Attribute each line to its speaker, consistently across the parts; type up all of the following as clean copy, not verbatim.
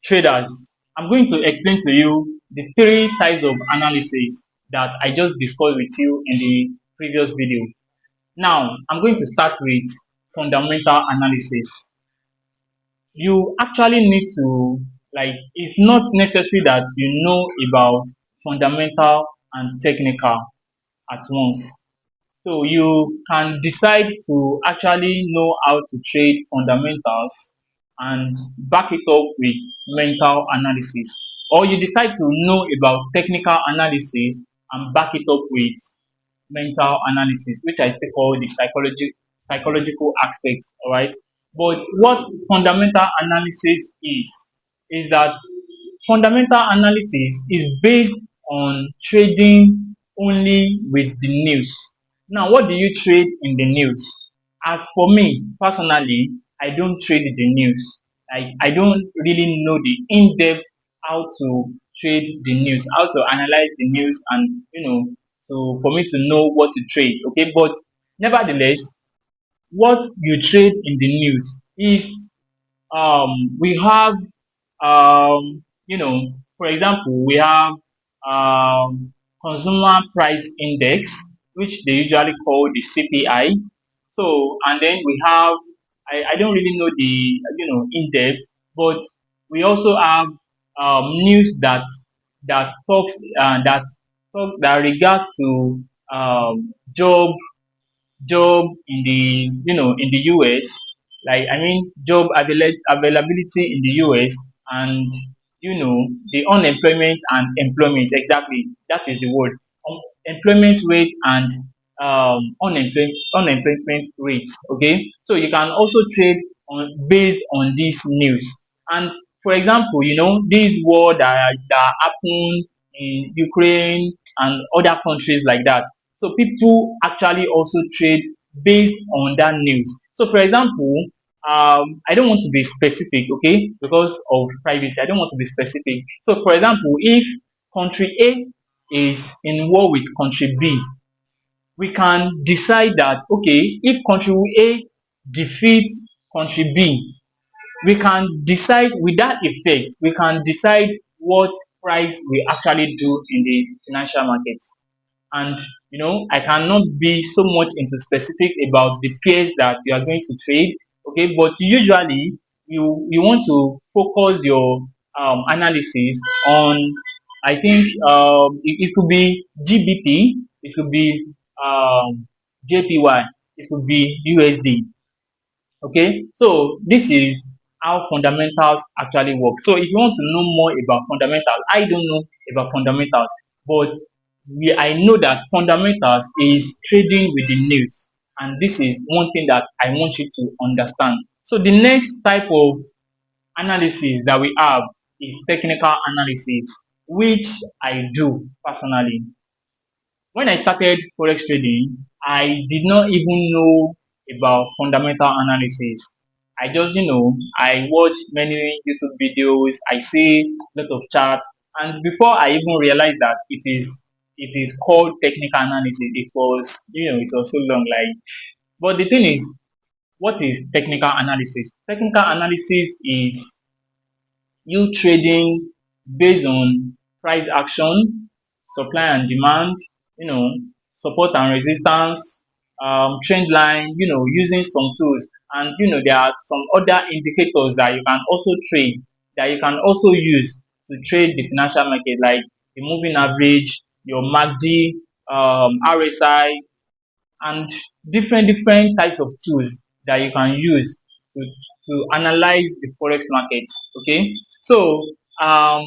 Speaker 1: traders. I'm going to explain to you the three types of analysis that I just discussed with you in the previous video. Now, I'm going to start with fundamental analysis. You actually need to, like, it's not necessary that you know about fundamental and technical at once. So you can decide to actually know how to trade fundamentals and back it up with mental analysis. Or you decide to know about technical analysis and back it up with mental analysis, which I still call the psychological aspects. All right. But what fundamental analysis is that fundamental analysis is based on trading only with the news. Now, what do you trade in the news? As for me personally, I don't trade the news. I don't really know the in-depth how to trade the news, how to analyze the news, and so for me to know what to trade. Okay, but nevertheless, what you trade in the news is we have for example, we have consumer price index, which they usually call the CPI. So, and then we have, I don't really know the, in depth, but we also have news that talks, that regards to job in the in the US, like I mean job availability in the US, and the unemployment and employment, exactly, that is the word. Employment rate and unemployment rates. Okay, so you can also trade on based on this news. And for example, this war that happened in Ukraine and other countries like that, so people actually also trade based on that news. So for example, I don't want to be specific, okay, because of privacy. I don't want to be specific. So for example, if country A is in war with country B, we can decide that, okay, if country A defeats country B, we can decide with that effect, we can decide what price we actually do in the financial markets. And I cannot be so much into specific about the pairs that you are going to trade, okay, but usually you want to focus your analysis on, I think, it could be GBP, it could be JPY, it could be USD. Okay, so this is how fundamentals actually work. So if you want to know more about fundamentals, I don't know about fundamentals, but I know that fundamentals is trading with the news, and this is one thing that I want you to understand. So the next type of analysis that we have is technical analysis, which I do personally. When I started forex trading, I did not even know about fundamental analysis. I just, I watch many YouTube videos, I see a lot of charts, and before I even realized that it is called technical analysis, it was so long. Like, but the thing is, what is technical analysis? Technical analysis is you trading based on price action, supply and demand, you know, support and resistance, trend line, using some tools. And there are some other indicators that you can also trade, that you can also use to trade the financial market, like the moving average, your MACD, RSI, and different types of tools that you can use to analyze the forex markets. Okay, so um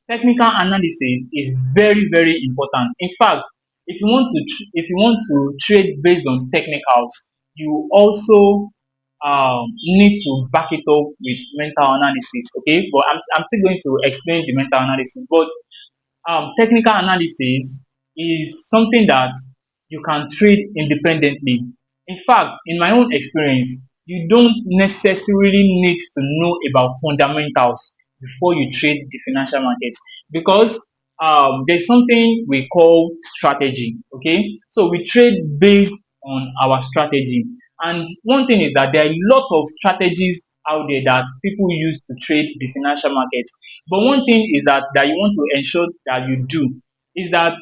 Speaker 1: technical analysis is very important. In fact, if you want to trade based on technicals, you also need to back it up with mental analysis. Okay, but I'm still going to explain the mental analysis. But technical analysis is something that you can trade independently. In fact, in my own experience, you don't necessarily need to know about fundamentals before you trade the financial markets, because there's something we call strategy. Okay, so we trade based on our strategy. And one thing is that there are a lot of strategies out there that people use to trade the financial markets. But one thing is that you want to ensure that you do is that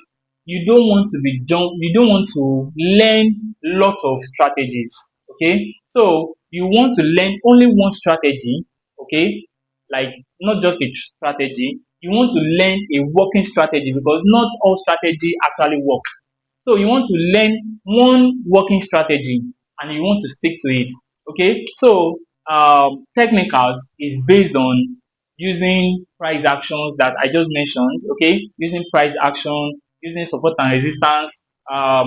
Speaker 1: you don't want to learn lots of strategies. Okay, so you want to learn only one strategy. Okay, like not just a strategy. You want to learn a working strategy because not all strategy actually work. So you want to learn one working strategy and you want to stick to it. Okay, so technicals is based on using price actions that I just mentioned. Okay, using price action, using support and resistance,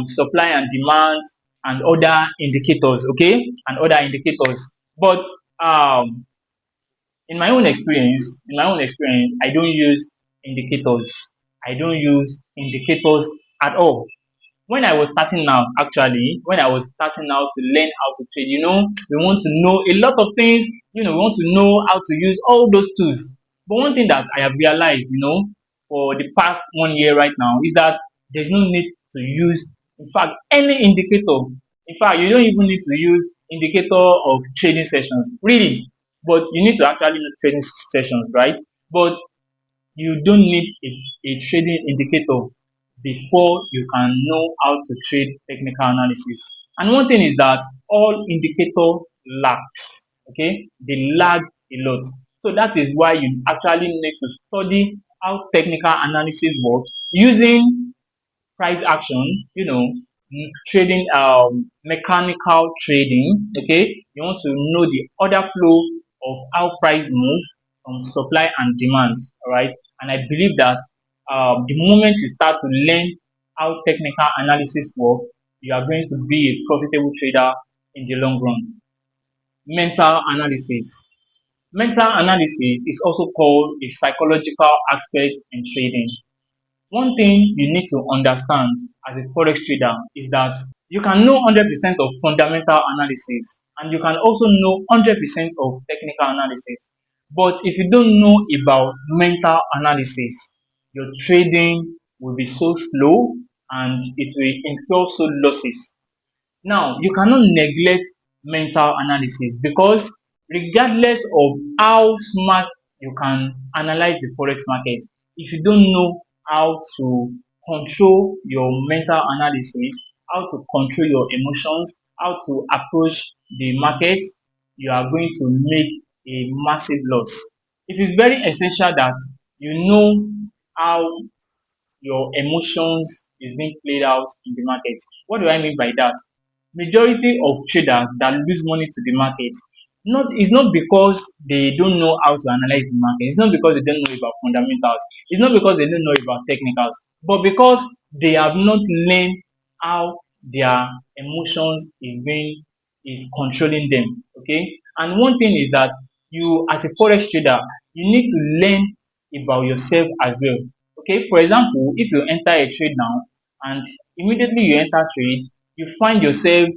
Speaker 1: supply and demand, and other indicators. Okay, and other indicators. But um, in my own experience, I don't use indicators. I don't use indicators at all. When I was starting out, actually, when I was starting out to learn how to trade, we want to know a lot of things, we want to know how to use all those tools. But one thing that I have realized, for the past 1 year right now is that there's no need to use, in fact, any indicator. In fact, you don't even need to use indicator of trading sessions, really. But you need to actually know trading sessions, right? But you don't need a trading indicator before you can know how to trade technical analysis. And one thing is that all indicator lags. Okay, they lag a lot. So that is why you actually need to study how technical analysis work using price action, trading, mechanical trading. Okay, you want to know the order flow of how price move from supply and demand. All right, and I believe that the moment you start to learn how technical analysis work, you are going to be a profitable trader in the long run. Mental analysis. Mental analysis is also called a psychological aspect in trading. One thing you need to understand as a forex trader is that you can know 100% of fundamental analysis and you can also know 100% of technical analysis. But if you don't know about mental analysis, your trading will be so slow and it will incur so losses. Now, you cannot neglect mental analysis because regardless of how smart you can analyze the forex market, if you don't know how to control your mental analysis, how to control your emotions, how to approach the market, you are going to make a massive loss. It is very essential that you know how your emotions is being played out in the market. What do I mean by that? Majority of traders that lose money to the market, not it's not because they don't know how to analyze the market, it's not because they don't know about fundamentals, it's not because they don't know about technicals, but because they have not learned how their emotions is controlling them. Okay, and one thing is that you, as a forex trader, you need to learn about yourself as well. Okay, for example, if you enter a trade now and immediately you enter trade, you find yourself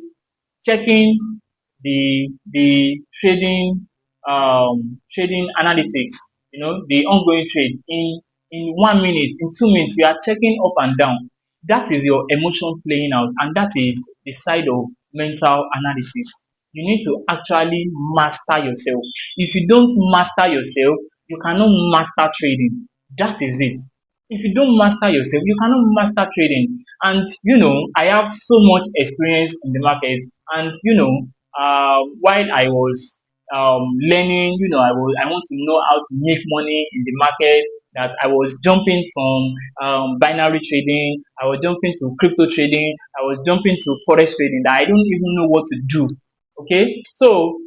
Speaker 1: checking the trading analytics, the ongoing trade in 1 minute, in 2 minutes, you are checking up and down. That is your emotion playing out, and that is the side of mental analysis. You need to actually master yourself. If you don't master yourself, you cannot master trading. That is it. If you don't master yourself, you cannot master trading. And I have so much experience in the market. And while I was learning, I want to know how to make money in the market. That I was jumping from binary trading, I was jumping to crypto trading, I was jumping to forex trading. That I don't even know what to do. Okay, so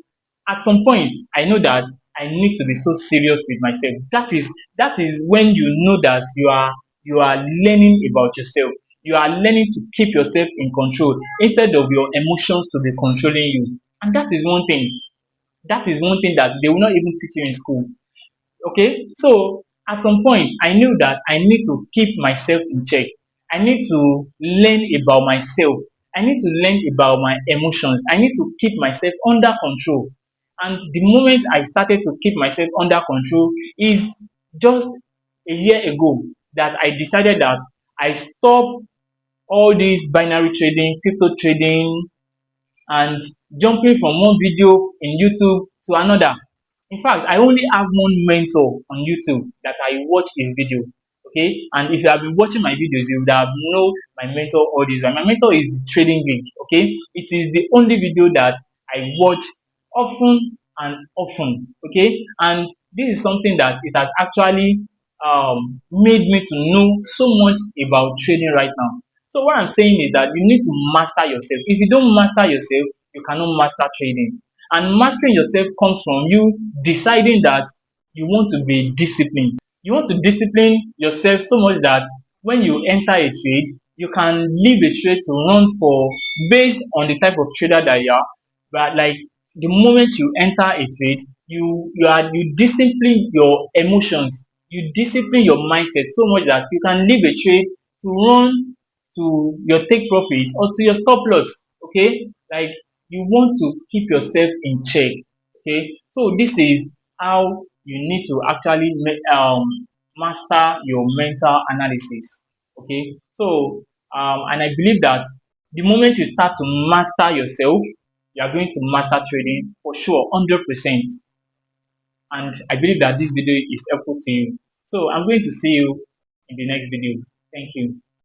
Speaker 1: at some point I know that I need to be so serious with myself. That is when you know that you are learning about yourself. You are learning to keep yourself in control instead of your emotions to be controlling you. And that is one thing that they will not even teach you in school. Okay, so at some point I knew that I need to keep myself in check. I need to learn about myself. I need to learn about my emotions. I need to keep myself under control. And the moment I started to keep myself under control is just a year ago that I decided that I stop all this binary trading, crypto trading, and jumping from one video in YouTube to another. In fact, I only have one mentor on YouTube that I watch his video. Okay, and if you have been watching my videos, you would have know my mentor all this. My mentor is the trading geek. Okay, it is the only video that I watch often and often. Okay, and this is something that it has actually made me to know so much about trading right now. So what I'm saying is that you need to master yourself. If you don't master yourself, you cannot master trading. And mastering yourself comes from you deciding that you want to be disciplined. You want to discipline yourself so much that when you enter a trade, you can leave a trade to run for based on the type of trader that you are. But like the moment you enter a trade, you discipline your emotions, you discipline your mindset so much that you can leave a trade to run to your take profit or to your stop loss. Okay, like you want to keep yourself in check. Okay, so this is how you need to actually master your mental analysis. Okay, so and I believe that the moment you start to master yourself, you are going to master trading for sure, 100%. And I believe that this video is helpful to you. So I'm going to see you in the next video. Thank you.